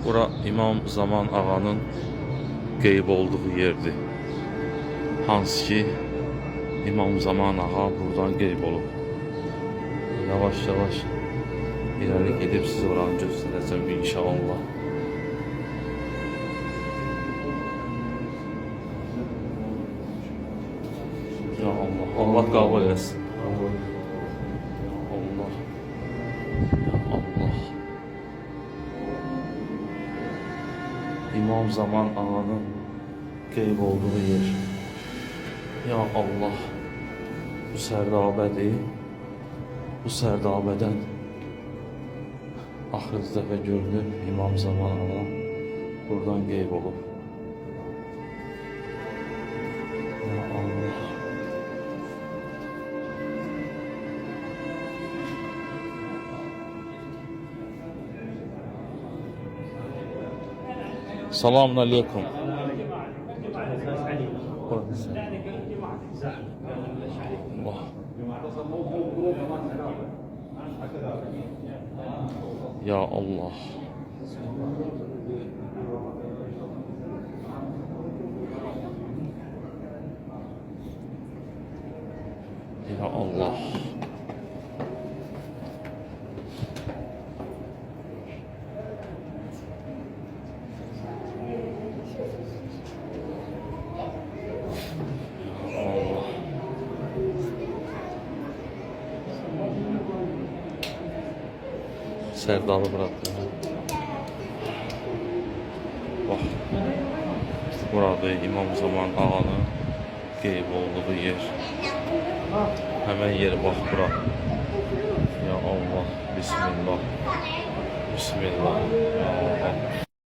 Bura İmam Zaman Ağanın qeyb olduğu yerdir. Hansı ki İmam Zaman Ağa buradan qeyb olub. Yavaş yavaş ileri gedib size oranı göstərəcəm inşallah. Ya Allah, Allah qəbul etsin. Allah. Ya Allah. İmam Zaman Ağa'nın qeyb olduğu yer. Ya Allah. Bu sərdabədir. Bu sərdabədən axırıncı dəfə görünüb İmam Zaman Ağa buradan qeyb olub. Ya Allah. Selamun aleyküm. Allah. Ya Allah. Ya Allah. Allah. Serdalı bıraktı. Bak. Burada İmam Zaman Ağa'nın qeyb olduğu yer. Hemen yeri bak bura. Ya Allah. Bismillah. Bismillah. Ya Allah.